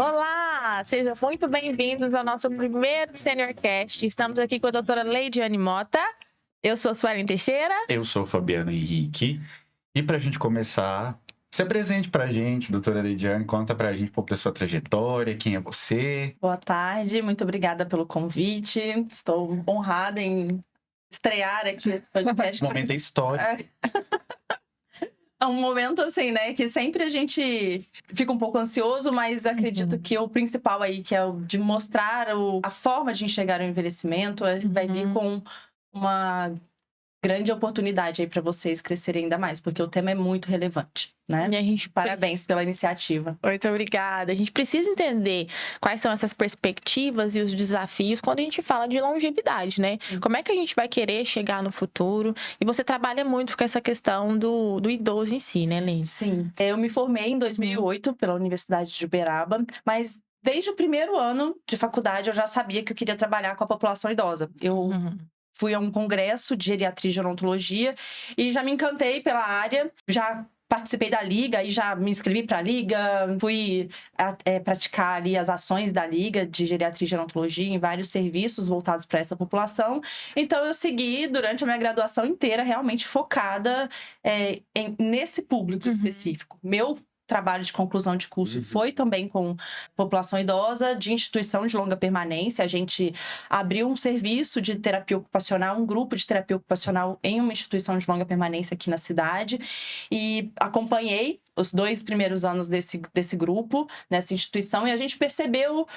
Olá, sejam muito bem-vindos ao nosso primeiro SeniorCast. Estamos aqui com a doutora Leidiane Mota. Eu sou a Suelen Teixeira. Eu sou o Fabiano Henrique. E para a gente começar, se apresente para a gente, doutora Leidiane, conta para a gente um pouco da sua trajetória, quem é você. Boa tarde, muito obrigada pelo convite. Estou honrada em estrear aqui no podcast. Esse momento é histórico. É um momento assim, né, que sempre a gente fica um pouco ansioso, mas acredito que o principal aí, que é o de mostrar a forma de enxergar o envelhecimento, vai vir com uma grande oportunidade aí para vocês crescerem ainda mais, porque o tema é muito relevante, né? E a gente Parabéns pela iniciativa. Muito obrigada. A gente precisa entender quais são essas perspectivas e os desafios quando a gente fala de longevidade, né? Como é que a gente vai querer chegar no futuro? E você trabalha muito com essa questão do idoso em si, né, Lê? Sim. Eu me formei em 2008 pela Universidade de Uberaba, mas desde o primeiro ano de faculdade eu já sabia que eu queria trabalhar com a população idosa. Eu fui a um congresso de geriatria e gerontologia e já me encantei pela área, já participei da liga e já me inscrevi para a liga, fui praticar ali as ações da liga de geriatria e gerontologia em vários serviços voltados para essa população. Então eu segui durante a minha graduação inteira realmente focada nesse público específico. Meu trabalho de conclusão de curso foi também com população idosa, de instituição de longa permanência. A gente abriu um serviço de terapia ocupacional, um grupo de terapia ocupacional em uma instituição de longa permanência aqui na cidade. E acompanhei os 2 primeiros anos desse grupo, nessa instituição, e a gente percebeu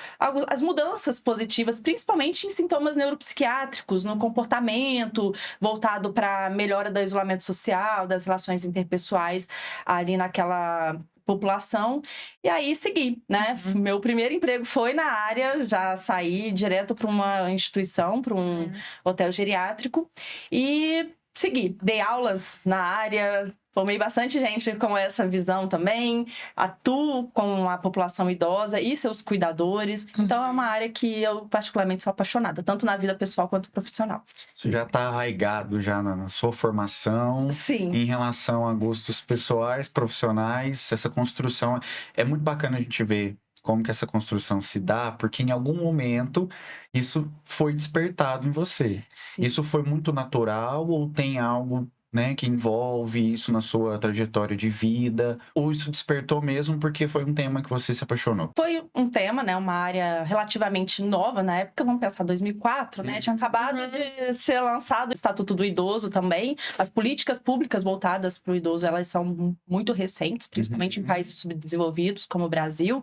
as mudanças positivas, principalmente em sintomas neuropsiquiátricos, no comportamento, voltado para a melhora do isolamento social, das relações interpessoais ali naquela população. E aí segui, né? Meu primeiro emprego foi na área, já saí direto para uma instituição, para um hotel geriátrico e segui. Dei aulas na área, formei bastante gente com essa visão também, atuo com a população idosa e seus cuidadores. Então é uma área que eu particularmente sou apaixonada, tanto na vida pessoal quanto profissional. Isso já está arraigado já na sua formação. Sim. Em relação a gostos pessoais, profissionais, essa construção. É muito bacana a gente ver como que essa construção se dá, porque em algum momento isso foi despertado em você. Sim. Isso foi muito natural ou tem algo, né, que envolve isso na sua trajetória de vida? Ou isso despertou mesmo porque foi um tema que você se apaixonou? Foi um tema, né, uma área relativamente nova na época, vamos pensar 2004, né? Tinha acabado de ser lançado o Estatuto do Idoso também. As políticas públicas voltadas para o idoso, elas são muito recentes, principalmente em países subdesenvolvidos como o Brasil.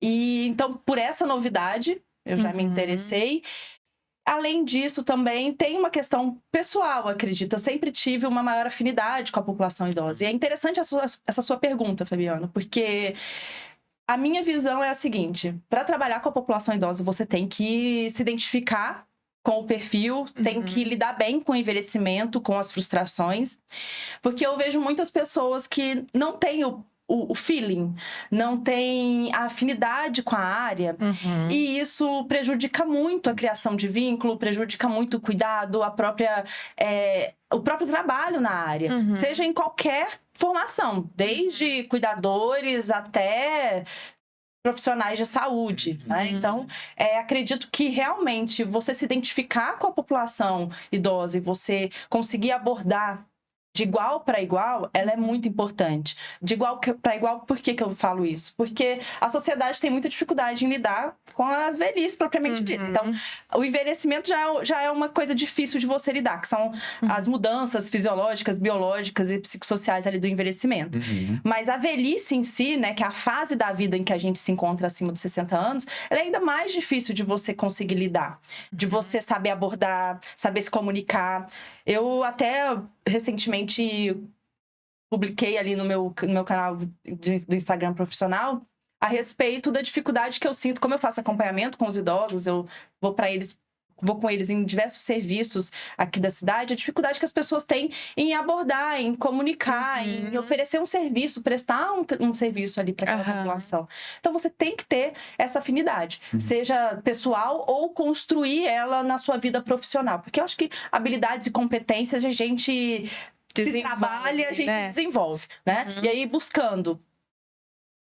E então, por essa novidade, eu já me interessei. Além disso, também tem uma questão pessoal, acredito. Eu sempre tive uma maior afinidade com a população idosa. E é interessante essa sua pergunta, Fabiano, porque a minha visão é a seguinte: para trabalhar com a população idosa, você tem que se identificar com o perfil, tem que lidar bem com o envelhecimento, com as frustrações. Porque eu vejo muitas pessoas que não têm o feeling, não tem a afinidade com a área, e isso prejudica muito a criação de vínculo, prejudica muito o cuidado, o próprio trabalho na área, seja em qualquer formação, desde cuidadores até profissionais de saúde, né? Então, acredito que realmente você se identificar com a população idosa e você conseguir abordar de igual para igual, ela é muito importante. De igual para igual, por que eu falo isso? Porque a sociedade tem muita dificuldade em lidar com a velhice propriamente dita. Então, o envelhecimento já é uma coisa difícil de você lidar, que são as mudanças fisiológicas, biológicas e psicossociais ali do envelhecimento. Mas a velhice em si, né, que é a fase da vida em que a gente se encontra acima dos 60 anos, ela é ainda mais difícil de você conseguir lidar, de você saber abordar, saber se comunicar. Eu até recentemente publiquei ali no meu canal do Instagram profissional a respeito da dificuldade que eu sinto, como eu faço acompanhamento com os idosos, eu vou com eles em diversos serviços aqui da cidade, a dificuldade que as pessoas têm em abordar, em comunicar, em oferecer um serviço, prestar um serviço ali para aquela população. Então você tem que ter essa afinidade, seja pessoal ou construir ela na sua vida profissional. Porque eu acho que habilidades e competências a gente se trabalha, a gente desenvolve, né? E aí buscando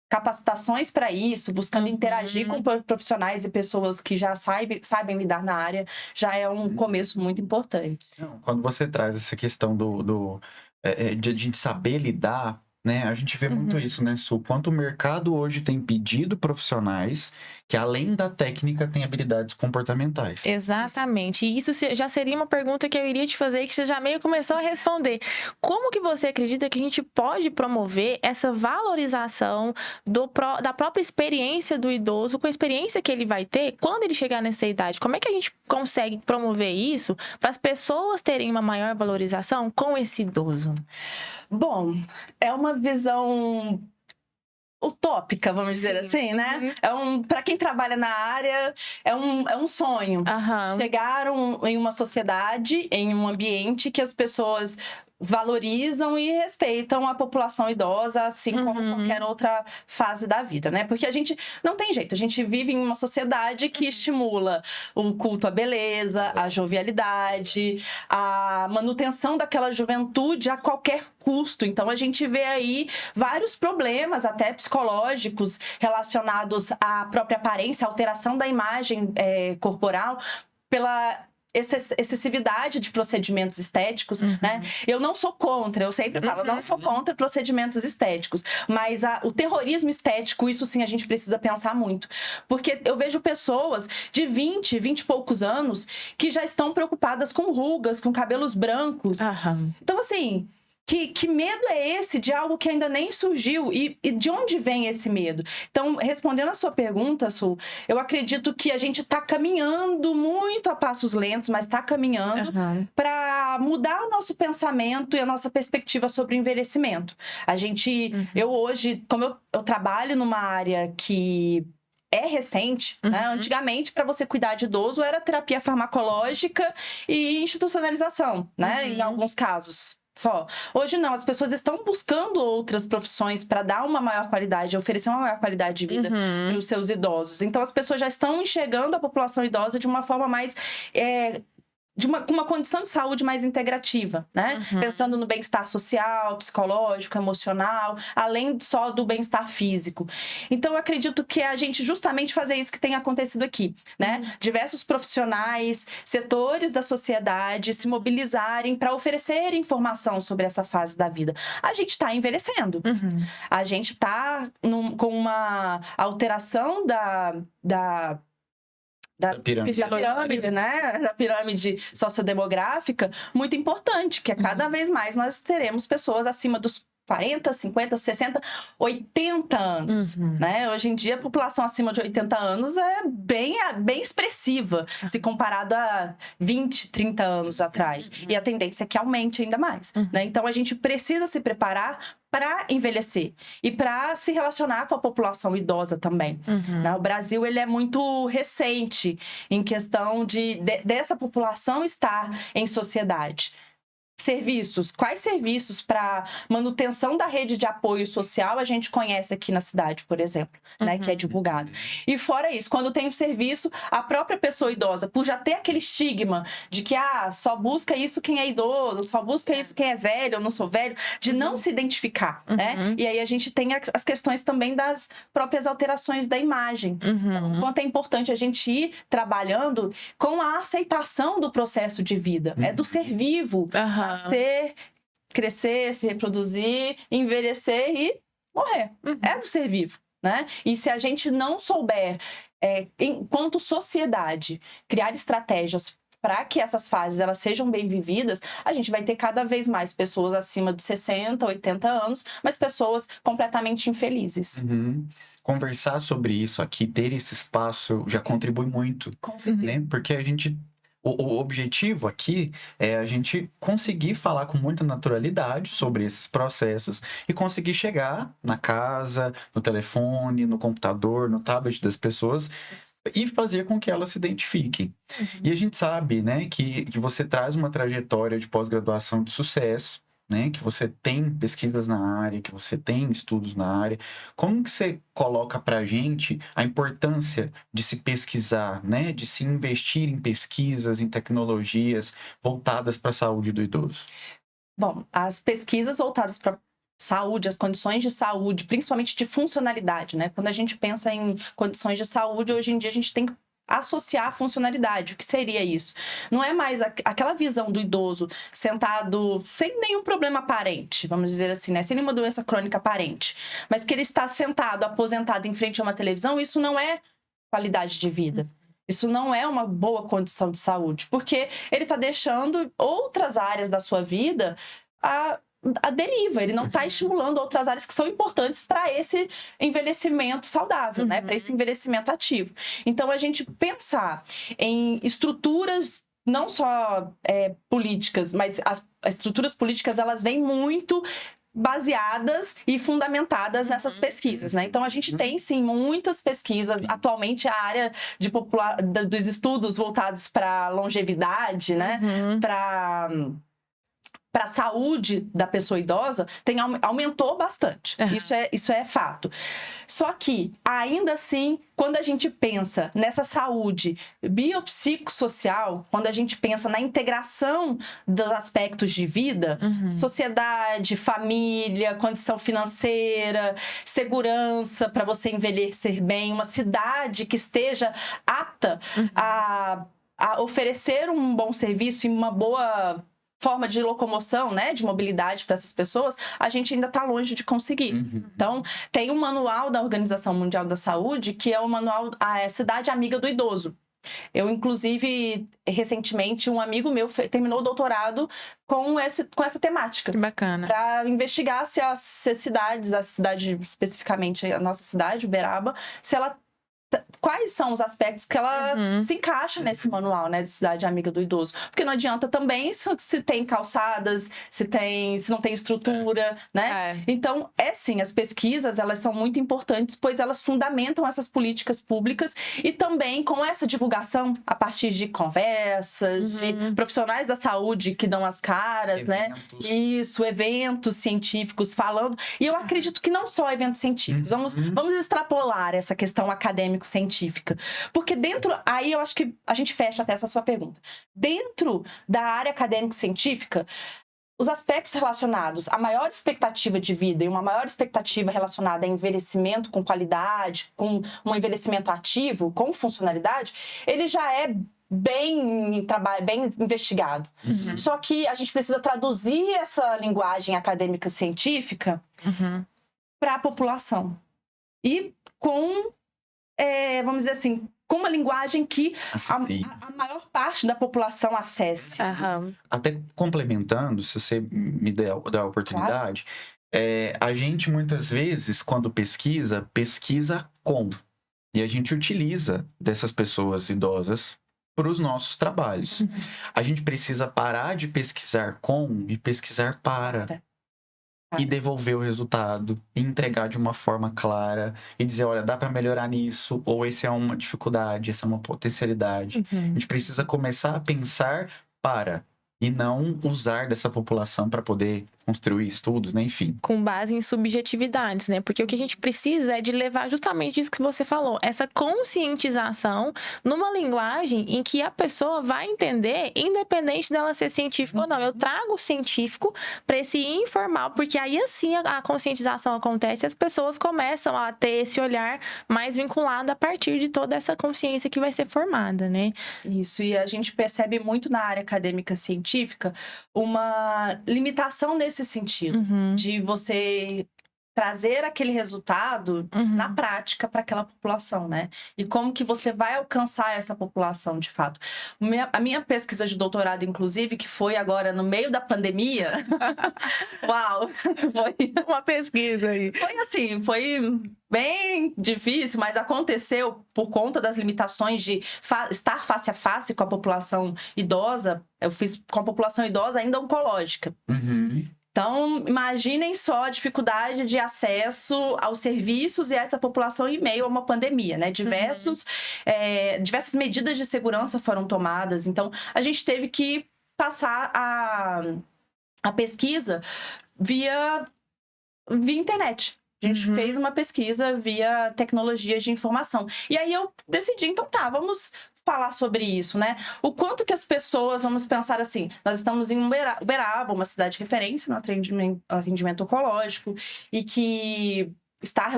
capacitações para isso, buscando interagir com profissionais e pessoas que já sabem lidar na área, já é um começo muito importante. Quando você traz essa questão de a gente saber lidar, né? A gente vê muito isso, né, Su? Quanto o mercado hoje tem pedido profissionais que, além da técnica, têm habilidades comportamentais. Exatamente. E isso já seria uma pergunta que eu iria te fazer, que você já meio começou a responder. Como que você acredita que a gente pode promover essa valorização da própria experiência do idoso, com a experiência que ele vai ter quando ele chegar nessa idade? Como é que a gente consegue promover isso para as pessoas terem uma maior valorização com esse idoso? Bom, é uma visão utópica, vamos dizer assim, né? Para quem trabalha na área, é um sonho. Chegar em uma sociedade, em um ambiente que as pessoas valorizam e respeitam a população idosa, assim como qualquer outra fase da vida, né? Porque a gente não tem jeito, a gente vive em uma sociedade que estimula o culto à beleza, a jovialidade, a manutenção daquela juventude a qualquer custo. Então a gente vê aí vários problemas, até psicológicos, relacionados à própria aparência, à alteração da imagem corporal, pela excessividade de procedimentos estéticos, né? Eu não sou contra, eu sempre falo, não sou contra procedimentos estéticos, mas o terrorismo estético, isso sim a gente precisa pensar muito, porque eu vejo pessoas de 20 e poucos anos que já estão preocupadas com rugas, com cabelos brancos. Então, assim, que medo é esse de algo que ainda nem surgiu? E de onde vem esse medo? Então, respondendo a sua pergunta, Su, eu acredito que a gente está caminhando muito a passos lentos, mas está caminhando para mudar o nosso pensamento e a nossa perspectiva sobre o envelhecimento. A gente, eu hoje, como eu trabalho numa área que é recente, né? Antigamente, para você cuidar de idoso, era terapia farmacológica e institucionalização, né? Em alguns casos. Só. Hoje não, as pessoas estão buscando outras profissões para dar uma maior qualidade, oferecer uma maior qualidade de vida para os seus idosos. Então as pessoas já estão enxergando a população idosa de uma forma mais com uma condição de saúde mais integrativa, né? Pensando no bem-estar social, psicológico, emocional, além só do bem-estar físico. Então, eu acredito que a gente justamente fazer isso que tem acontecido aqui, né? Diversos profissionais, setores da sociedade se mobilizarem para oferecer informação sobre essa fase da vida. A gente está envelhecendo. A gente está com uma alteração da pirâmide, né? Da pirâmide sociodemográfica, muito importante, que cada vez mais nós teremos pessoas acima dos 40, 50, 60, 80 anos, né? Hoje em dia, a população acima de 80 anos é bem expressiva, se comparado a 20, 30 anos atrás. E a tendência é que aumente ainda mais, né? Então, a gente precisa se preparar para envelhecer e para se relacionar com a população idosa também. Né? O Brasil, ele é muito recente em questão dessa população estar em sociedade. Serviços. Quais serviços para manutenção da rede de apoio social a gente conhece aqui na cidade, por exemplo, né, que é divulgado. E fora isso, quando tem o serviço, a própria pessoa idosa, por já ter aquele estigma de que só busca isso quem é idoso, só busca isso quem é velho, eu não sou velho, de não se identificar, né? E aí a gente tem as questões também das próprias alterações da imagem. Então, quanto é importante a gente ir trabalhando com a aceitação do processo de vida, do ser vivo, nascer, crescer, se reproduzir, envelhecer e morrer. É do ser vivo, né? E se a gente não souber, enquanto sociedade, criar estratégias para que essas fases elas sejam bem vividas, a gente vai ter cada vez mais pessoas acima de 60, 80 anos, mas pessoas completamente infelizes. Conversar sobre isso aqui, ter esse espaço já contribui muito. Com certeza. Né? Porque a gente... O objetivo aqui é a gente conseguir falar com muita naturalidade sobre esses processos e conseguir chegar na casa, no telefone, no computador, no tablet das pessoas e fazer com que elas se identifiquem. E a gente sabe, né, que você traz uma trajetória de pós-graduação de sucesso, né, que você tem pesquisas na área, que você tem estudos na área. Como que você coloca para a gente a importância de se pesquisar, né, de se investir em pesquisas, em tecnologias voltadas para a saúde do idoso? Bom, as pesquisas voltadas para saúde, as condições de saúde, principalmente de funcionalidade, né? Quando a gente pensa em condições de saúde, hoje em dia a gente tem que associar a funcionalidade. O que seria isso? Não é mais aquela visão do idoso sentado sem nenhum problema aparente, vamos dizer assim, né? Sem nenhuma doença crônica aparente, mas que ele está sentado, aposentado em frente a uma televisão, isso não é qualidade de vida. Isso não é uma boa condição de saúde, porque ele está deixando outras áreas da sua vida a deriva, ele não está estimulando outras áreas que são importantes para esse envelhecimento saudável, né? Para esse envelhecimento ativo. Então, a gente pensar em estruturas não só políticas, mas as estruturas políticas, elas vêm muito baseadas e fundamentadas nessas pesquisas, né? Então, a gente tem, sim, muitas pesquisas. Atualmente, a área dos estudos voltados para longevidade, né? Para a saúde da pessoa idosa, aumentou bastante. Isso é fato. Só que, ainda assim, quando a gente pensa nessa saúde biopsicossocial, quando a gente pensa na integração dos aspectos de vida, sociedade, família, condição financeira, segurança para você envelhecer bem, uma cidade que esteja apta a oferecer um bom serviço e uma boa forma de locomoção, né, de mobilidade para essas pessoas, a gente ainda está longe de conseguir. Então, tem um manual da Organização Mundial da Saúde, que é o manual A Cidade Amiga do Idoso. Eu, inclusive, recentemente, um amigo meu terminou o doutorado com essa temática. Que bacana. Para investigar se as cidades, a cidade especificamente, a nossa cidade, Uberaba, se ela quais são os aspectos que ela se encaixa nesse manual, né, de cidade amiga do idoso. Porque não adianta também se tem calçadas, se não tem estrutura, né? Então, sim, as pesquisas, elas são muito importantes, pois elas fundamentam essas políticas públicas e também com essa divulgação a partir de conversas, de profissionais da saúde que dão as caras, eventos. Né? Isso, eventos científicos falando. E eu acredito que não só eventos científicos. Vamos extrapolar essa questão acadêmico-científica. Porque aí eu acho que a gente fecha até essa sua pergunta. Dentro da área acadêmico-científica, os aspectos relacionados à maior expectativa de vida e uma maior expectativa relacionada a envelhecimento com qualidade, com um envelhecimento ativo, com funcionalidade, ele já é bem investigado. Só que a gente precisa traduzir essa linguagem acadêmica científica para a população. E com, vamos dizer assim, com uma linguagem que a maior parte da população acesse. Até complementando, se você me der a oportunidade, a gente muitas vezes, quando pesquisa com. E a gente utiliza dessas pessoas idosas para os nossos trabalhos. A gente precisa parar de pesquisar com e pesquisar para. E devolver o resultado, e entregar de uma forma clara e dizer, olha, dá para melhorar nisso, ou esse é uma dificuldade, essa é uma potencialidade. A gente precisa começar a pensar para e não usar dessa população para poder construir estudos, né? Enfim. Com base em subjetividades, né? Porque o que a gente precisa é de levar justamente isso que você falou, essa conscientização numa linguagem em que a pessoa vai entender, independente dela ser científica ou não. Eu trago o científico para esse informal, porque aí assim a conscientização acontece e as pessoas começam a ter esse olhar mais vinculado a partir de toda essa consciência que vai ser formada, né? Isso, e a gente percebe muito na área acadêmica científica uma limitação nesse sentido, de você trazer aquele resultado na prática para aquela população, né? E como que você vai alcançar essa população, de fato. A minha pesquisa de doutorado, inclusive, que foi agora no meio da pandemia... Uau! Foi uma pesquisa aí. Foi assim, foi bem difícil, mas aconteceu por conta das limitações de estar face a face com a população idosa. Eu fiz com a população idosa ainda oncológica. Então, imaginem só a dificuldade de acesso aos serviços e a essa população em meio a uma pandemia, né? Diversas medidas de segurança foram tomadas. Então, a gente teve que passar a pesquisa via internet. A gente fez uma pesquisa via tecnologias de informação. E aí eu decidi, então vamos falar sobre isso, né? O quanto que as pessoas, vamos pensar assim, nós estamos em Uberaba, uma cidade de referência no atendimento oncológico, e que está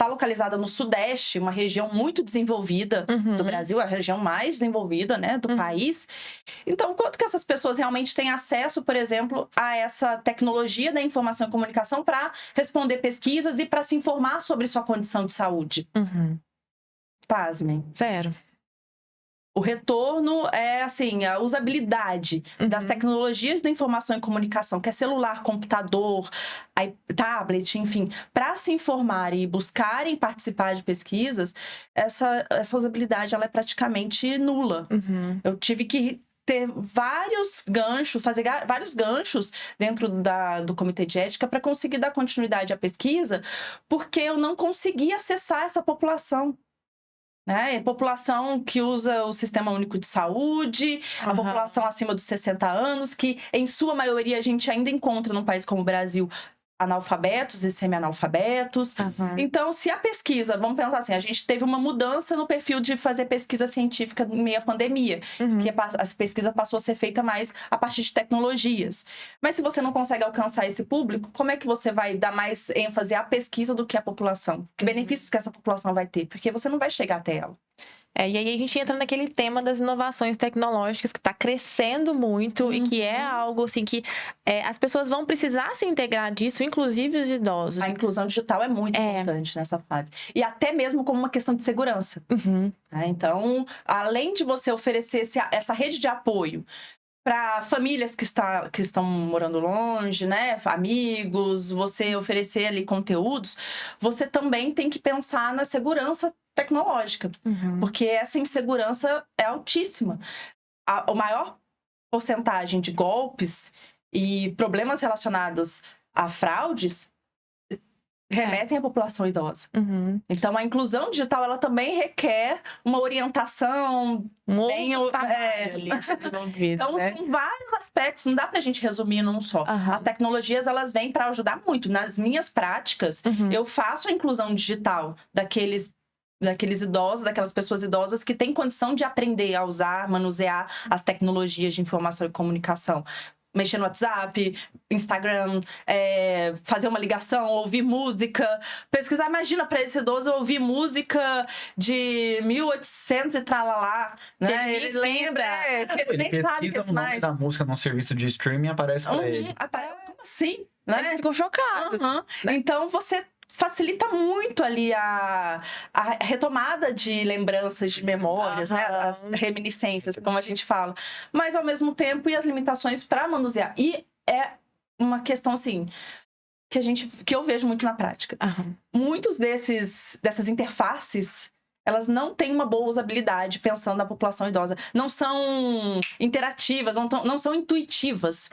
localizada no Sudeste, uma região muito desenvolvida do Brasil, a região mais desenvolvida, né, do país. Então, quanto que essas pessoas realmente têm acesso, por exemplo, a essa tecnologia da informação e comunicação para responder pesquisas e para se informar sobre sua condição de saúde? Pasmem. Zero. O retorno é, assim, a usabilidade das tecnologias da informação e comunicação, que é celular, computador, tablet, enfim, para se informarem e buscarem participar de pesquisas, essa usabilidade ela é praticamente nula. Eu tive que ter vários ganchos, fazer vários ganchos dentro do comitê de ética para conseguir dar continuidade à pesquisa, porque eu não conseguia acessar essa população. Né? População que usa o Sistema Único de Saúde, a população acima dos 60 anos, que em sua maioria a gente ainda encontra num país como o Brasil analfabetos e semi-analfabetos. Então, se a pesquisa, vamos pensar assim, a gente teve uma mudança no perfil de fazer pesquisa científica em meio à pandemia, que a pesquisa passou a ser feita mais a partir de tecnologias. Mas se você não consegue alcançar esse público, como é que você vai dar mais ênfase à pesquisa do que à população? Que benefícios que essa população vai ter? Porque você não vai chegar até ela. E aí a gente entra naquele tema das inovações tecnológicas que está crescendo muito e que é algo assim que as pessoas vão precisar se integrar disso, inclusive os idosos. A inclusão digital é muito importante nessa fase. E até mesmo como uma questão de segurança. Então, além de você oferecer essa rede de apoio para famílias que estão morando longe, né? Amigos, você oferecer ali conteúdos, você também tem que pensar na segurança tecnológica, porque essa insegurança é altíssima. A maior porcentagem de golpes e problemas relacionados a fraudes remetem à população idosa. Então, a inclusão digital, ela também requer uma orientação Então, tem vários aspectos, não dá pra gente resumir num só. As tecnologias, elas vêm para ajudar muito. Nas minhas práticas, eu faço a inclusão digital daqueles idosos, daquelas pessoas idosas que têm condição de aprender a usar, manusear as tecnologias de informação e comunicação. Mexer no WhatsApp, Instagram, fazer uma ligação, ouvir música, pesquisar. Imagina para esse idoso ouvir música de 1800 e tralalá, né? Ele lembra, ele nem sabe que é mais. Da música num serviço de streaming aparece para ele. Como assim? Né? Eles ficam chocados. Então, você facilita muito ali a retomada de lembranças, de memórias, né? As reminiscências, como a gente fala. Mas, ao mesmo tempo, e as limitações para manusear. E é uma questão, assim, que eu vejo muito na prática. Muitos dessas interfaces, elas não têm uma boa usabilidade pensando na população idosa. Não são interativas, não são intuitivas.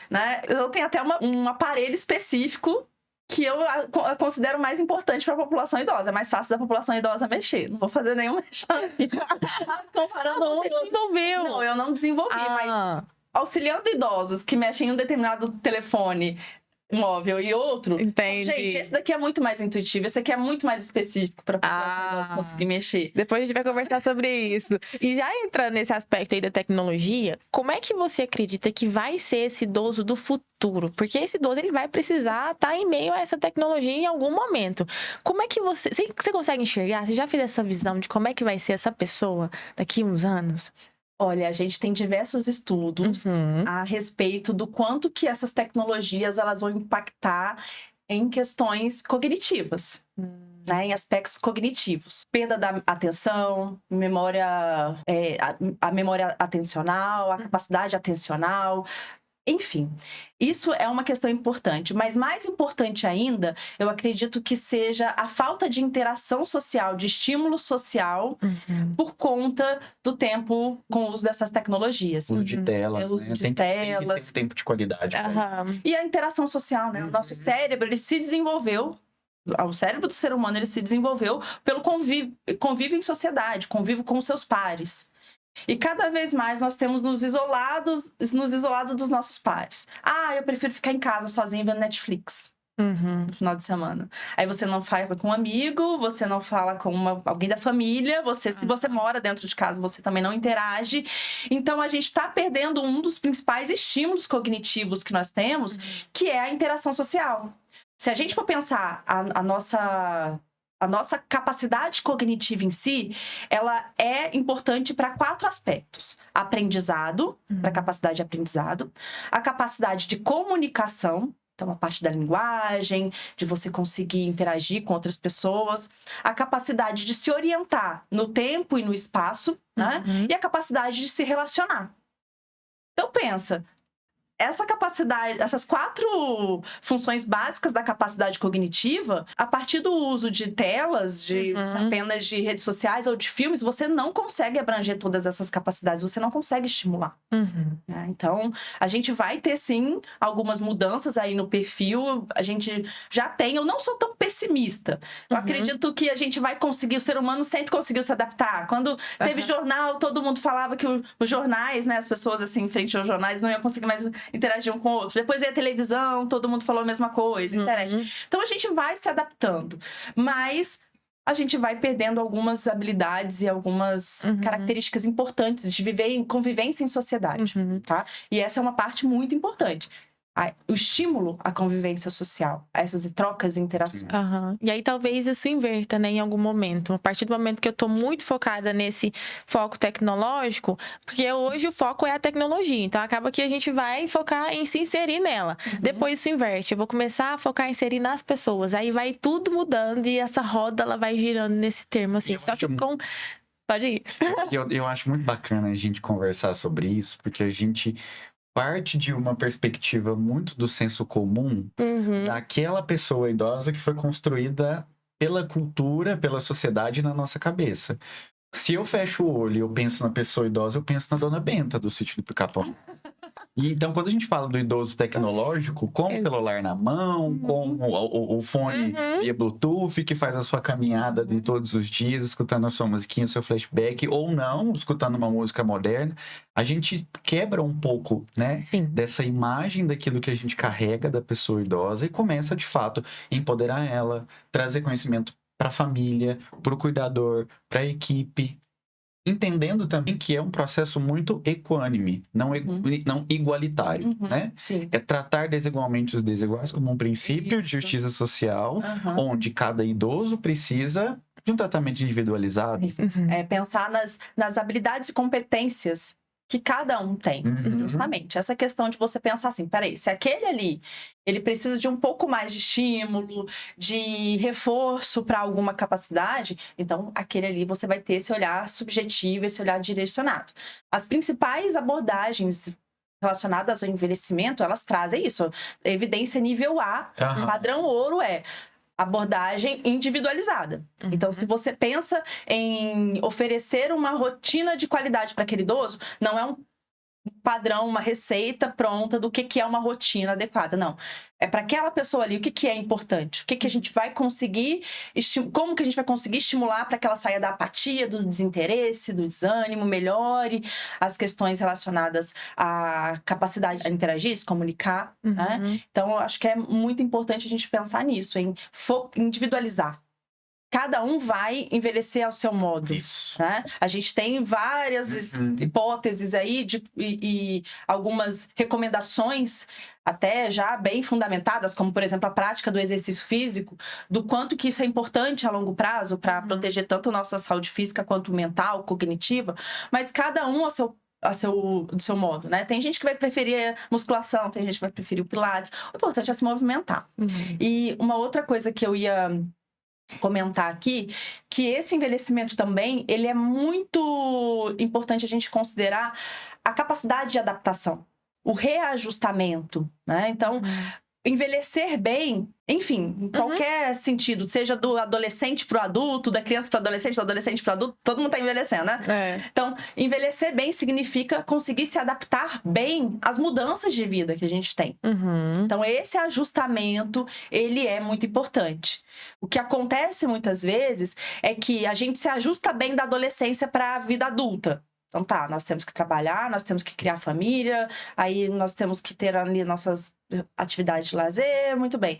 Né? Eu tenho até um aparelho específico que eu considero mais importante para a população idosa. É mais fácil da população idosa mexer. Não vou fazer nenhuma comparando Você desenvolveu. Não, eu não desenvolvi, mas auxiliando idosos que mexem em um determinado telefone móvel e outro. Entendi. Gente, esse daqui é muito mais intuitivo, esse aqui é muito mais específico para a população idosa conseguir mexer. Depois a gente vai conversar sobre isso. E já entrando nesse aspecto aí da tecnologia, como é que você acredita que vai ser esse idoso do futuro? Porque esse idoso ele vai precisar estar em meio a essa tecnologia em algum momento. Como é que você consegue enxergar? Você já fez essa visão de como é que vai ser essa pessoa daqui a uns anos? Olha, a gente tem diversos estudos a respeito do quanto que essas tecnologias elas vão impactar em questões cognitivas, né? Em aspectos cognitivos. Perda da atenção, memória, a memória atencional, a capacidade atencional. Enfim, isso é uma questão importante, mas mais importante ainda, eu acredito que seja a falta de interação social, de estímulo social, por conta do tempo com o uso dessas tecnologias. Uso de telas, uso né? de telas. Tem tempo de qualidade. E a interação social, né? O nosso cérebro, ele se desenvolveu, o cérebro do ser humano, ele se desenvolveu pelo convívio em sociedade, convívio com os seus pares. E cada vez mais nós temos nos isolado dos nossos pares. Eu prefiro ficar em casa sozinha vendo Netflix. no final de semana. Aí você não fala com um amigo, você não fala com alguém da família, se você mora dentro de casa, você também não interage. Então, a gente está perdendo um dos principais estímulos cognitivos que nós temos, que é a interação social. Se a gente for pensar a nossa capacidade cognitiva em si, ela é importante para 4 aspectos. Aprendizado, para a capacidade de aprendizado. A capacidade de comunicação, então a parte da linguagem, de você conseguir interagir com outras pessoas. A capacidade de se orientar no tempo e no espaço, né? E a capacidade de se relacionar. Então, pensa... Essa capacidade, essas 4 funções básicas da capacidade cognitiva, a partir do uso de telas, apenas de redes sociais ou de filmes, você não consegue abranger todas essas capacidades, você não consegue estimular. Né? Então, a gente vai ter, sim, algumas mudanças aí no perfil. A gente já tem, eu não sou tão pessimista. Eu acredito que a gente vai conseguir, o ser humano sempre conseguiu se adaptar. Quando teve jornal, todo mundo falava que os jornais, né, as pessoas assim, em frente aos jornais, não iam conseguir mais interagir um com o outro. Depois veio a televisão, todo mundo falou a mesma coisa, internet. Então a gente vai se adaptando, mas a gente vai perdendo algumas habilidades e algumas características importantes de viver em convivência em sociedade, tá? E essa é uma parte muito importante. O estímulo à convivência social, a essas trocas e interações. E aí talvez isso inverta, né, em algum momento. A partir do momento que eu tô muito focada nesse foco tecnológico, porque hoje o foco é a tecnologia, então acaba que a gente vai focar em se inserir nela. Depois isso inverte, eu vou começar a focar em inserir nas pessoas, aí vai tudo mudando e essa roda ela vai girando nesse termo, assim. Só que com... Pode ir. Eu acho muito bacana a gente conversar sobre isso, porque a gente... parte de uma perspectiva muito do senso comum daquela pessoa idosa que foi construída pela cultura, pela sociedade na nossa cabeça. Se eu fecho o olho e eu penso na pessoa idosa, eu penso na Dona Benta, do Sítio do Pica-Pau. E então, quando a gente fala do idoso tecnológico, com o celular na mão, com o fone via Bluetooth, que faz a sua caminhada de todos os dias, escutando a sua musiquinha, o seu flashback, ou não, escutando uma música moderna, a gente quebra um pouco, né, dessa imagem daquilo que a gente carrega da pessoa idosa e começa, de fato, a empoderar ela, trazer conhecimento para a família, para o cuidador, para a equipe. Entendendo também que é um processo muito equânime, não igualitário, né? Sim. É tratar desigualmente os desiguais como um princípio de justiça social, onde cada idoso precisa de um tratamento individualizado. É pensar nas habilidades e competências que cada um tem, justamente. Essa questão de você pensar assim, peraí, se aquele ali, ele precisa de um pouco mais de estímulo, de reforço para alguma capacidade, então aquele ali você vai ter esse olhar subjetivo, esse olhar direcionado. As principais abordagens relacionadas ao envelhecimento, elas trazem isso. Evidência nível A, padrão ouro é abordagem individualizada. Então, se você pensa em oferecer uma rotina de qualidade para aquele idoso, não é um padrão, uma receita pronta do que é uma rotina adequada, não. É para aquela pessoa ali, o que é importante? O que a gente vai conseguir, como que a gente vai conseguir estimular para que ela saia da apatia, do desinteresse, do desânimo, melhore as questões relacionadas à capacidade de interagir, se comunicar, né? Então, eu acho que é muito importante a gente pensar nisso, em individualizar. Cada um vai envelhecer ao seu modo. Isso. Né? A gente tem várias hipóteses aí e algumas recomendações até já bem fundamentadas, como, por exemplo, a prática do exercício físico, do quanto que isso é importante a longo prazo para proteger tanto a nossa saúde física quanto mental, cognitiva, mas cada um do seu modo, né? Tem gente que vai preferir musculação, tem gente que vai preferir o pilates. O importante é se movimentar. E uma outra coisa que eu ia comentar aqui, que esse envelhecimento também, ele é muito importante a gente considerar a capacidade de adaptação, o reajustamento, né? Então, envelhecer bem, enfim, em qualquer sentido, seja do adolescente para o adulto, da criança para o adolescente, do adolescente para o adulto, todo mundo está envelhecendo, né? Então, envelhecer bem significa conseguir se adaptar bem às mudanças de vida que a gente tem. Então, esse ajustamento, ele é muito importante. O que acontece muitas vezes é que a gente se ajusta bem da adolescência para a vida adulta. Então tá, nós temos que trabalhar, nós temos que criar família, aí nós temos que ter ali nossas atividades de lazer, muito bem.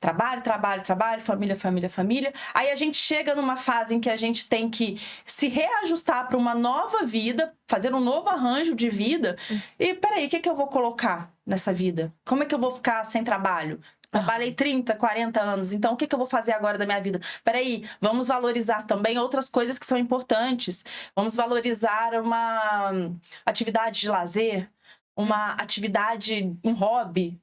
Trabalho, trabalho, trabalho, família, família, família. Aí a gente chega numa fase em que a gente tem que se reajustar para uma nova vida, fazer um novo arranjo de vida. E peraí, o que eu vou colocar nessa vida? Como é que eu vou ficar sem trabalho? Trabalhei 30, 40 anos, então o que eu vou fazer agora da minha vida? Peraí, vamos valorizar também outras coisas que são importantes. Vamos valorizar uma atividade de lazer, uma atividade, um hobby,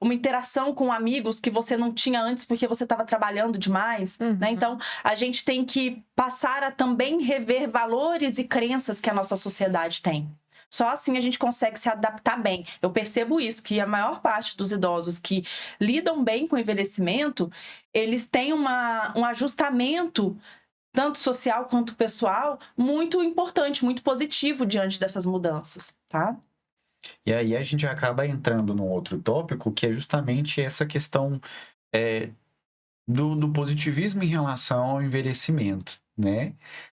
uma interação com amigos que você não tinha antes porque você estava trabalhando demais, né? Então, a gente tem que passar a também rever valores e crenças que a nossa sociedade tem. Só assim a gente consegue se adaptar bem. Eu percebo isso, que a maior parte dos idosos que lidam bem com o envelhecimento, eles têm um ajustamento, tanto social quanto pessoal, muito importante, muito positivo diante dessas mudanças, tá? E aí a gente acaba entrando num outro tópico, que é justamente essa questão do positivismo em relação ao envelhecimento, né?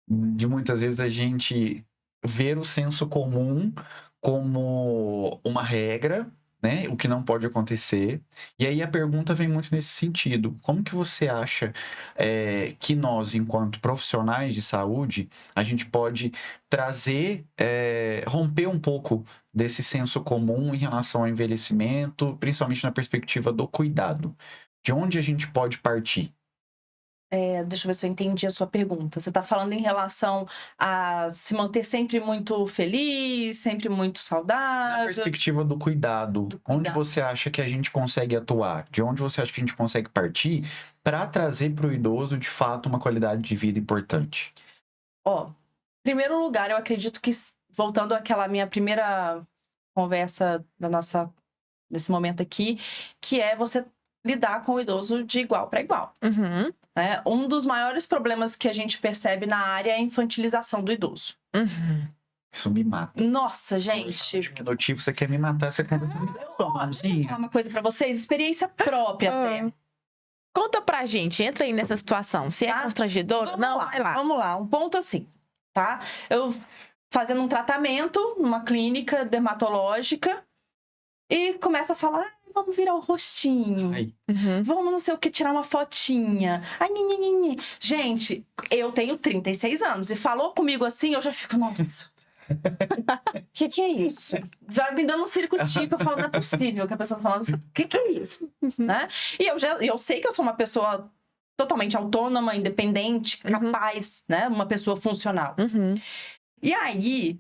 De muitas vezes a gente ver o senso comum como uma regra, né? O que não pode acontecer. E aí a pergunta vem muito nesse sentido. Como que você acha que nós, enquanto profissionais de saúde, a gente pode trazer, romper um pouco desse senso comum em relação ao envelhecimento, principalmente na perspectiva do cuidado? De onde a gente pode partir? Deixa eu ver se eu entendi a sua pergunta. Você está falando em relação a se manter sempre muito feliz, sempre muito Na saudável? perspectiva do cuidado, onde você acha que a gente consegue atuar? De onde você acha que a gente consegue partir para trazer para o idoso, de fato, uma qualidade de vida importante? Em primeiro lugar, eu acredito que, voltando àquela minha primeira conversa desse momento aqui, que é você lidar com o idoso de igual para igual. Né? Um dos maiores problemas que a gente percebe na área é a infantilização do idoso. Isso me mata. Nossa, gente. Diminutivo, você quer me matar, você quer me dar sua Vou mãozinha. falar uma coisa pra vocês, experiência própria até. Conta pra gente, entra aí nessa situação. Se é Tá? constrangedora, não, vai lá. Vamos lá, um ponto assim, tá? Eu fazendo um tratamento numa clínica dermatológica e começa a falar, vamos virar o rostinho. Ai. Vamos não sei o que, tirar uma fotinha. Ai, nhenhenhen. Gente, eu tenho 36 anos e falou comigo assim, eu já fico, nossa. Que é isso? Vai me dando um circo-tico, eu falo, não é possível que a pessoa tá falando, que é isso? Né? E eu sei que eu sou uma pessoa totalmente autônoma, independente, capaz, né? Uma pessoa funcional. E aí,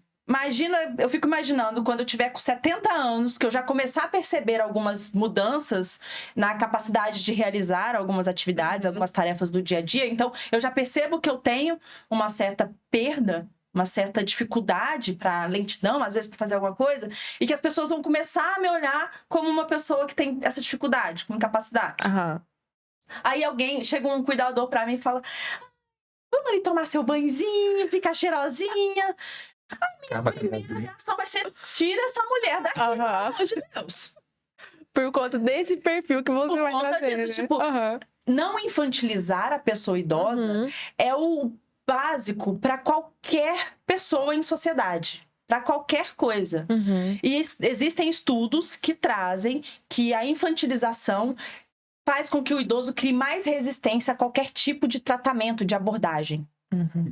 eu fico imaginando quando eu tiver com 70 anos, que eu já começar a perceber algumas mudanças na capacidade de realizar algumas atividades, algumas tarefas do dia a dia. Então, eu já percebo que eu tenho uma certa perda, uma certa dificuldade para lentidão, às vezes para fazer alguma coisa, e que as pessoas vão começar a me olhar como uma pessoa que tem essa dificuldade, com incapacidade. Aí chega um cuidador para mim e fala, vamos ali tomar seu banhozinho, ficar cheirosinha. A minha primeira reação vai ser, tira essa mulher daqui, pelo amor de Deus. Por conta desse perfil que você Por vai conta trazer, disso, né? tipo, não infantilizar a pessoa idosa é o básico para qualquer pessoa em sociedade, para qualquer coisa. E existem estudos que trazem que a infantilização faz com que o idoso crie mais resistência a qualquer tipo de tratamento, de abordagem.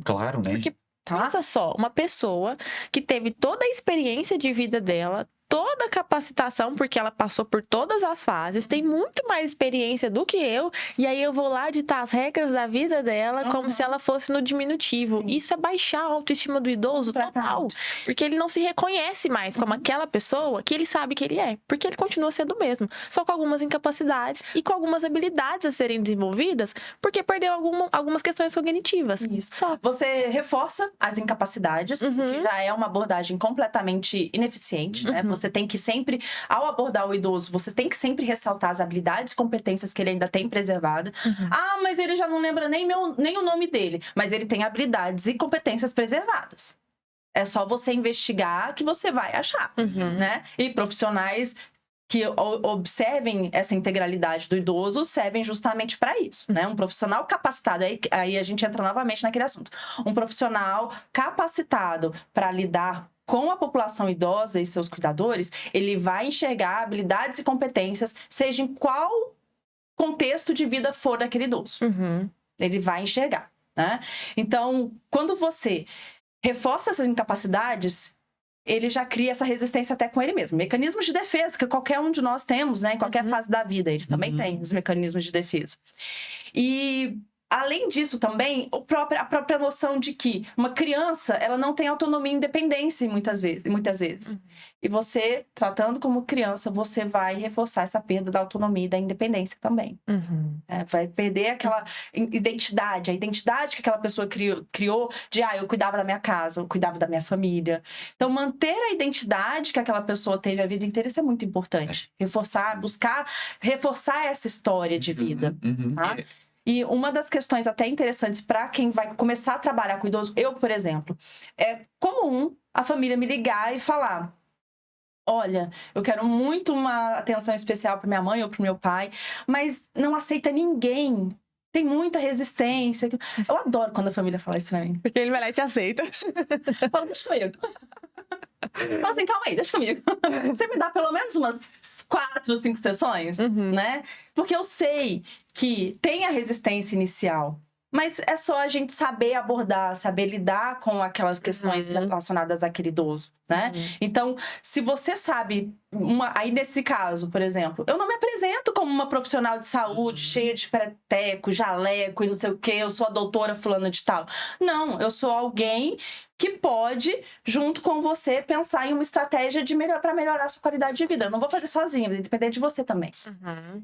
Claro, né? Porque Tá? pensa só, uma pessoa que teve toda a experiência de vida dela, toda a capacitação, porque ela passou por todas as fases, tem muito mais experiência do que eu, e aí eu vou lá ditar as regras da vida dela como se ela fosse no diminutivo. Sim. Isso é baixar a autoestima do idoso total, porque ele não se reconhece mais como aquela pessoa que ele sabe que ele é, porque ele continua sendo o mesmo, só com algumas incapacidades e com algumas habilidades a serem desenvolvidas, porque perdeu algumas questões cognitivas. Isso. Só. Você reforça as incapacidades, o que já é uma abordagem completamente ineficiente, né? Você tem que sempre, ao abordar o idoso, você tem que sempre ressaltar as habilidades e competências que ele ainda tem preservado. Ah, mas ele já não lembra nem o nome dele. Mas ele tem habilidades e competências preservadas. É só você investigar que você vai achar, né? E profissionais que observem essa integralidade do idoso servem justamente para isso, né? Um profissional capacitado, aí a gente entra novamente naquele assunto. Um profissional capacitado para lidar com a população idosa e seus cuidadores, ele vai enxergar habilidades e competências, seja em qual contexto de vida for daquele idoso. Ele vai enxergar, né? Então, quando você reforça essas incapacidades, ele já cria essa resistência até com ele mesmo. Mecanismos de defesa que qualquer um de nós temos, né? Em qualquer fase da vida, eles também têm os mecanismos de defesa. E além disso também, a própria noção de que uma criança, ela não tem autonomia e independência muitas vezes. E você, tratando como criança, você vai reforçar essa perda da autonomia e da independência também. Vai perder aquela identidade, a identidade que aquela pessoa criou de, eu cuidava da minha casa, eu cuidava da minha família. Então, manter a identidade que aquela pessoa teve a vida inteira, isso é muito importante. Buscar reforçar essa história de vida, tá? E uma das questões até interessantes para quem vai começar a trabalhar com idoso, eu, por exemplo, é comum a família me ligar e falar: olha, eu quero muito uma atenção especial para minha mãe ou para o meu pai, mas não aceita ninguém. Tem muita resistência. Eu adoro quando a família fala isso pra mim. Porque ele vai lá e te aceita. Fala, deixa comigo. Fala assim, calma aí, deixa comigo. Você me dá pelo menos umas 4, 5 sessões, né? Porque eu sei que tem a resistência inicial, mas é só a gente saber abordar, saber lidar com aquelas questões relacionadas àquele idoso, né? Então, se você sabe, aí nesse caso, por exemplo, eu não me apresento como uma profissional de saúde, cheia de peteco, jaleco e não sei o quê, eu sou a doutora fulana de tal. Não, eu sou alguém que pode, junto com você, pensar em uma estratégia para melhorar a sua qualidade de vida. Eu não vou fazer sozinha, vai depender de você também.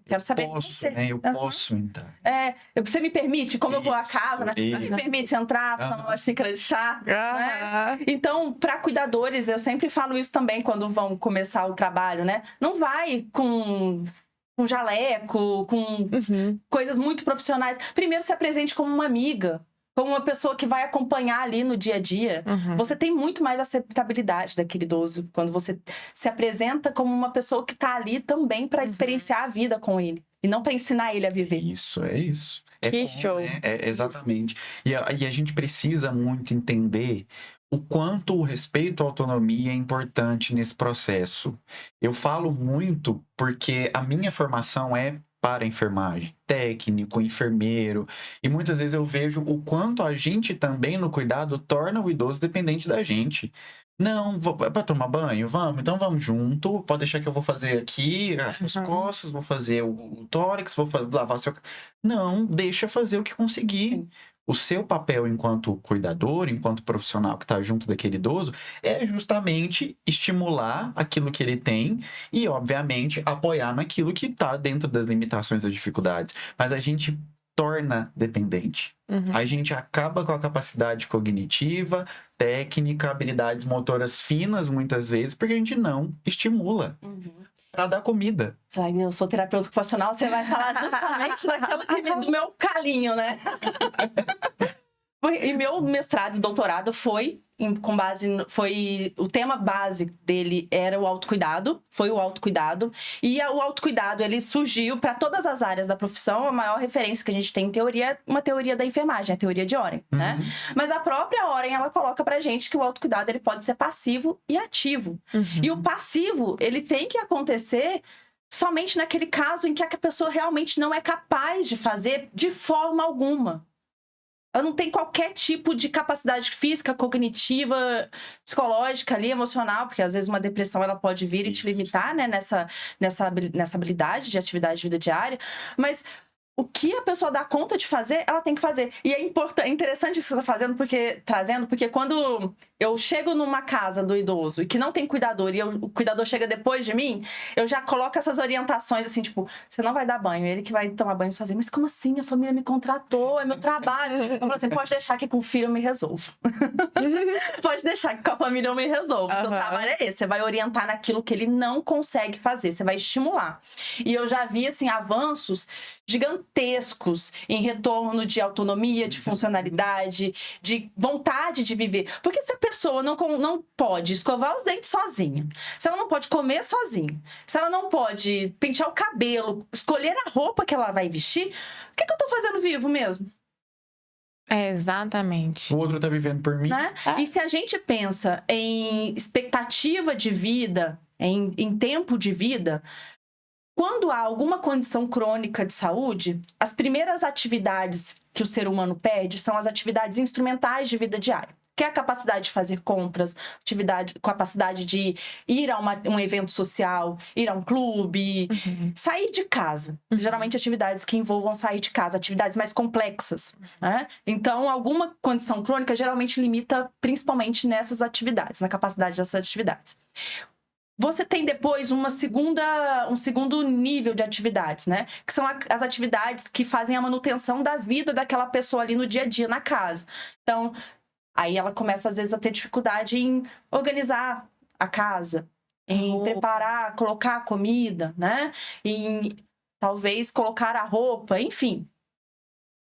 Quero saber de você. Eu posso entrar. Você me permite, como eu vou à casa, né? Você me permite entrar, tomar uma xícara de chá, né? Então, para cuidadores, eu sempre falo isso também quando vão começar o trabalho, né? Não vai com jaleco, com coisas muito profissionais. Primeiro, se apresente como uma amiga, como uma pessoa que vai acompanhar ali no dia a dia. Você tem muito mais aceitabilidade daquele idoso quando você se apresenta como uma pessoa que está ali também para experienciar a vida com ele. E não para ensinar ele a viver. É isso. Que show. Exatamente. E a gente precisa muito entender o quanto o respeito à autonomia é importante nesse processo. Eu falo muito porque a minha formação é para enfermagem, técnico, enfermeiro, e muitas vezes eu vejo o quanto a gente também no cuidado torna o idoso dependente da gente. Não, é para tomar banho? Vamos, então vamos junto. Pode deixar que eu vou fazer aqui as suas costas, vou fazer o tórax, vou lavar seu... Não, deixa fazer o que conseguir. Sim. O seu papel enquanto cuidador, enquanto profissional que está junto daquele idoso, é justamente estimular aquilo que ele tem e, obviamente, apoiar naquilo que está dentro das limitações, das dificuldades. Mas a gente torna dependente. A gente acaba com a capacidade cognitiva, técnica, habilidades motoras finas, muitas vezes, porque a gente não estimula para dar comida. Eu sou terapeuta ocupacional, você vai falar justamente do meu calinho, né? E meu mestrado e doutorado foi o tema base dele era o autocuidado, e o autocuidado ele surgiu para todas as áreas da profissão. A maior referência que a gente tem em teoria é uma teoria da enfermagem, a teoria de Oren, né? Mas a própria Oren, ela coloca pra gente que o autocuidado ele pode ser passivo e ativo. E o passivo, ele tem que acontecer somente naquele caso em que a pessoa realmente não é capaz de fazer de forma alguma. Ela não tem qualquer tipo de capacidade física, cognitiva, psicológica ali, emocional, porque às vezes uma depressão ela pode vir e te limitar, né, nessa habilidade de atividade de vida diária. Mas o que a pessoa dá conta de fazer, ela tem que fazer. E é interessante isso que você está trazendo, porque quando eu chego numa casa do idoso e que não tem cuidador, e o cuidador chega depois de mim, eu já coloco essas orientações assim, tipo, você não vai dar banho, ele que vai tomar banho sozinho. Mas como assim? A família me contratou, é meu trabalho. Eu falo assim, pode deixar que com o filho eu me resolvo. Pode deixar que com a família eu me resolvo. Seu trabalho é esse, você vai orientar naquilo que ele não consegue fazer, você vai estimular. E eu já vi, assim, avanços gigantescos em retorno de autonomia, de funcionalidade, de vontade de viver. Porque se a pessoa não pode escovar os dentes sozinha, se ela não pode comer sozinha, se ela não pode pentear o cabelo, escolher a roupa que ela vai vestir, o que eu tô fazendo vivo mesmo? Exatamente. O outro tá vivendo por mim. Né? E se a gente pensa em expectativa de vida, em tempo de vida, quando há alguma condição crônica de saúde, as primeiras atividades que o ser humano perde são as atividades instrumentais de vida diária. Que é a capacidade de fazer compras, capacidade de ir a um evento social, ir a um clube, sair de casa. Geralmente atividades que envolvam sair de casa, atividades mais complexas, né? Então, alguma condição crônica geralmente limita principalmente nessas atividades, na capacidade dessas atividades. Você tem depois um segundo nível de atividades, né? Que são as atividades que fazem a manutenção da vida daquela pessoa ali no dia a dia, na casa. Então, aí ela começa, às vezes, a ter dificuldade em organizar a casa, em preparar, colocar a comida, né? Em, talvez, colocar a roupa, enfim.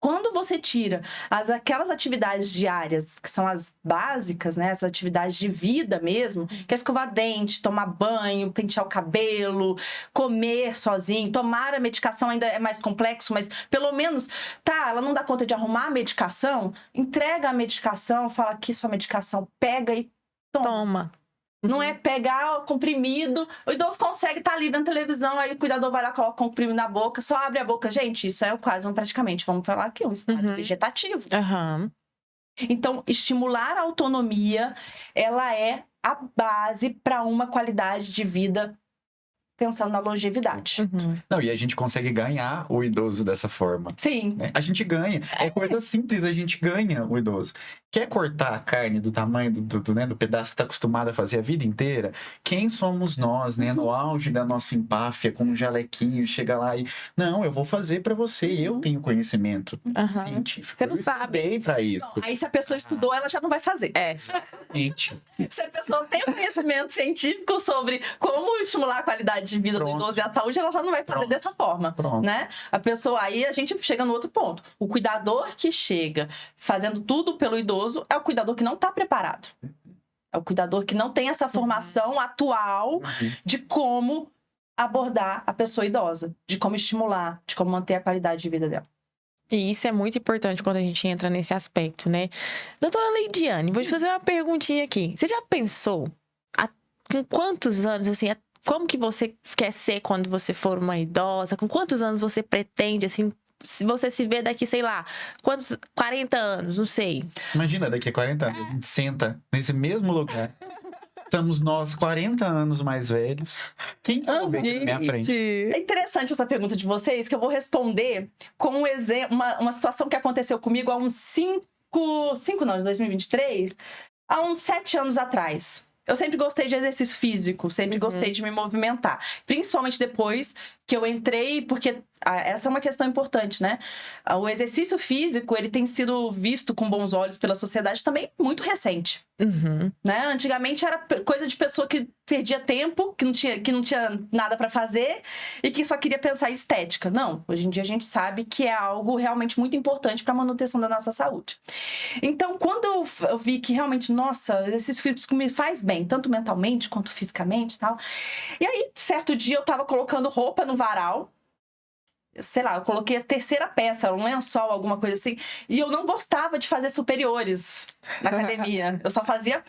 Quando você tira aquelas atividades diárias, que são as básicas, né? As atividades de vida mesmo, que é escovar dente, tomar banho, pentear o cabelo, comer sozinho, tomar a medicação ainda é mais complexo, mas pelo menos, ela não dá conta de arrumar a medicação, entrega a medicação, fala aqui sua medicação, pega e toma. Não é pegar o comprimido. O idoso consegue estar ali vendo televisão, aí o cuidador vai lá, coloca o comprimido na boca, só abre a boca. Gente, isso é quase praticamente, vamos falar aqui, um estado vegetativo. Então, estimular a autonomia, ela é a base para uma qualidade de vida pensando na longevidade. Não, e a gente consegue ganhar o idoso dessa forma. Sim. Né? A gente ganha. É coisa simples, a gente ganha o idoso. Quer cortar a carne do tamanho do pedaço que está acostumado a fazer a vida inteira? Quem somos nós, né? No auge da nossa empáfia, com um jalequinho, chega lá e... Não, eu vou fazer para você. Eu tenho conhecimento científico. Você não sabe. Para isso. Não, aí se a pessoa estudou, ela já não vai fazer. Gente. Se a pessoa tem conhecimento científico sobre como estimular a qualidade de vida do idoso e a saúde, ela já não vai fazer dessa forma, né? A pessoa, aí a gente chega no outro ponto. O cuidador que chega fazendo tudo pelo idoso é o cuidador que não está preparado. É o cuidador que não tem essa formação atual de como abordar a pessoa idosa, de como estimular, de como manter a qualidade de vida dela. E isso é muito importante quando a gente entra nesse aspecto, né? Doutora Leidiane, vou te fazer uma perguntinha aqui. Você já pensou com quantos anos, assim, como que você quer ser quando você for uma idosa? Com quantos anos você pretende, assim, se você se vê daqui, sei lá, quantos, 40 anos, não sei. Imagina, daqui a 40 anos, a gente senta nesse mesmo lugar. Estamos nós 40 anos mais velhos. Quem vai ver aqui na minha frente? É interessante essa pergunta de vocês, que eu vou responder com um exemplo, uma situação que aconteceu comigo há uns 2023, há uns 7 anos atrás. Eu sempre gostei de exercício físico, sempre gostei de me movimentar. Principalmente depois que eu entrei, porque essa é uma questão importante, né? O exercício físico, ele tem sido visto com bons olhos pela sociedade também muito recente. Né? Antigamente era coisa de pessoa que perdia tempo, que não tinha nada para fazer e que só queria pensar em estética. Não, hoje em dia a gente sabe que é algo realmente muito importante para a manutenção da nossa saúde. Então, quando eu vi que realmente, nossa, exercício físico me faz bem, tanto mentalmente quanto fisicamente e tal. E aí, certo dia, eu tava colocando roupa no varal. Sei lá, eu coloquei a terceira peça, um lençol, alguma coisa assim. E eu não gostava de fazer superiores na academia. Eu só fazia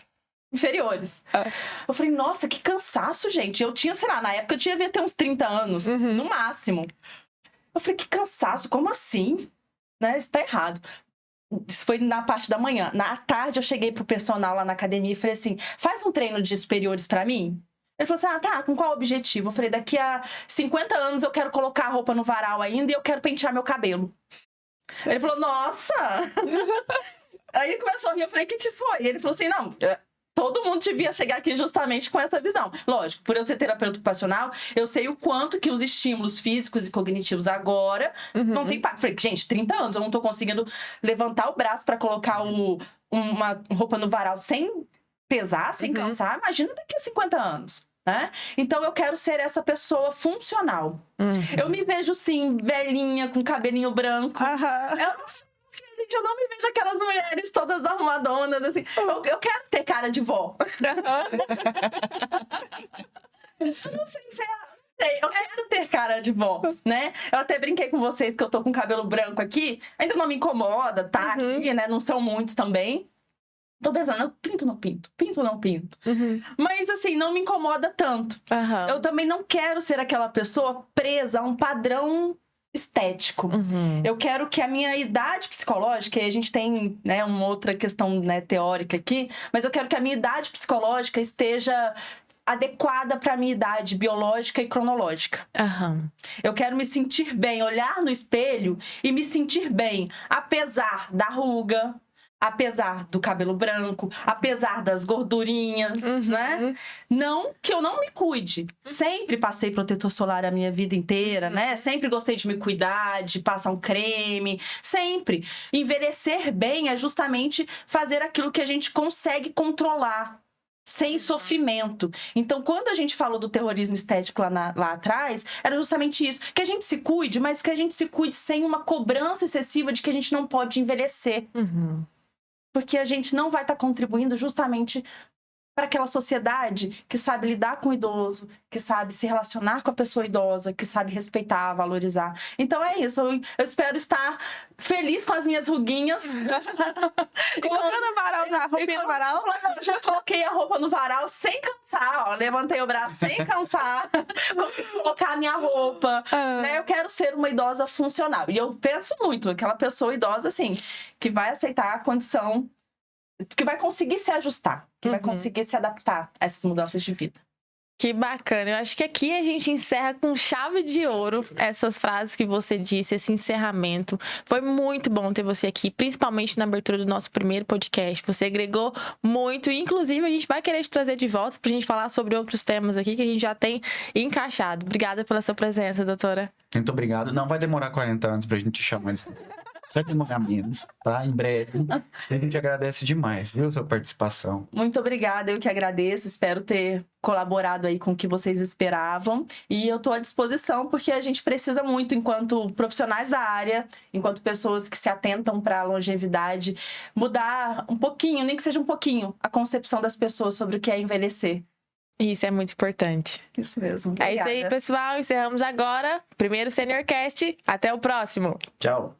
inferiores. Eu falei, nossa, que cansaço, gente. Eu tinha, sei lá, na época eu devia ter uns 30 anos, no máximo. Eu falei, que cansaço, como assim? Né? Isso tá errado. Isso foi na parte da manhã. Na tarde eu cheguei pro personal lá na academia e falei assim, faz um treino de superiores pra mim? Ele falou assim, tá, com qual objetivo? Eu falei, daqui a 50 anos eu quero colocar a roupa no varal ainda e eu quero pentear meu cabelo. Ele falou, nossa! Aí ele começou a rir, eu falei, o que foi? E ele falou assim, não, todo mundo devia chegar aqui justamente com essa visão. Lógico, por eu ser terapeuta ocupacional, eu sei o quanto que os estímulos físicos e cognitivos agora não tem impacto. Falei, gente, 30 anos, eu não tô conseguindo levantar o braço pra colocar uma roupa no varal sem pesar, sem cansar. Imagina daqui a 50 anos. Né? Então eu quero ser essa pessoa funcional. Eu me vejo sim, velhinha, com cabelinho branco. Eu não sei porque, gente, eu não me vejo aquelas mulheres todas arrumadonas, assim. Eu quero ter cara de vó. Eu não sei se eu quero ter cara de vó, né? Eu até brinquei com vocês que eu tô com cabelo branco aqui. Ainda não me incomoda, tá aqui, né? Não são muitos também. Tô pensando, eu pinto ou não pinto? Pinto ou não pinto? Mas, assim, não me incomoda tanto. Eu também não quero ser aquela pessoa presa a um padrão estético. Eu quero que a minha idade psicológica, e a gente tem, né, uma outra questão, né, teórica aqui, mas eu quero que a minha idade psicológica esteja adequada para a minha idade biológica e cronológica. Eu quero me sentir bem, olhar no espelho e me sentir bem, apesar da ruga, apesar do cabelo branco, apesar das gordurinhas, né? Não que eu não me cuide. Sempre passei protetor solar a minha vida inteira, né? Sempre gostei de me cuidar, de passar um creme. Sempre. Envelhecer bem é justamente fazer aquilo que a gente consegue controlar, sem sofrimento. Então, quando a gente falou do terrorismo estético lá atrás, era justamente isso. Que a gente se cuide, mas que a gente se cuide sem uma cobrança excessiva de que a gente não pode envelhecer. Porque a gente não vai estar contribuindo justamente para aquela sociedade que sabe lidar com o idoso, que sabe se relacionar com a pessoa idosa, que sabe respeitar, valorizar. Então é isso. Eu espero estar feliz com as minhas ruguinhas. Colocando a varal na roupinha no varal? Eu já coloquei a roupa no varal sem cansar, ó. Levantei o braço sem cansar. Consegui colocar a minha roupa. Né? Eu quero ser uma idosa funcional. E eu penso muito, aquela pessoa idosa, assim, que vai aceitar a condição, que vai conseguir se ajustar, que vai conseguir se adaptar a essas mudanças de vida. Que bacana. Eu acho que aqui a gente encerra com chave de ouro essas frases que você disse, esse encerramento. Foi muito bom ter você aqui, principalmente na abertura do nosso primeiro podcast. Você agregou muito e, inclusive, a gente vai querer te trazer de volta pra gente falar sobre outros temas aqui que a gente já tem encaixado. Obrigada pela sua presença, doutora. Muito obrigado. Não vai demorar 40 anos pra gente chamar isso. Vai demorar menos, tá? Em breve. A gente agradece demais, viu, sua participação. Muito obrigada, eu que agradeço. Espero ter colaborado aí com o que vocês esperavam. E eu tô à disposição, porque a gente precisa muito, enquanto profissionais da área, enquanto pessoas que se atentam para a longevidade, mudar um pouquinho, nem que seja um pouquinho, a concepção das pessoas sobre o que é envelhecer. Isso é muito importante. Isso mesmo. É isso aí, pessoal. Encerramos agora. Primeiro SeniorCast. Até o próximo. Tchau.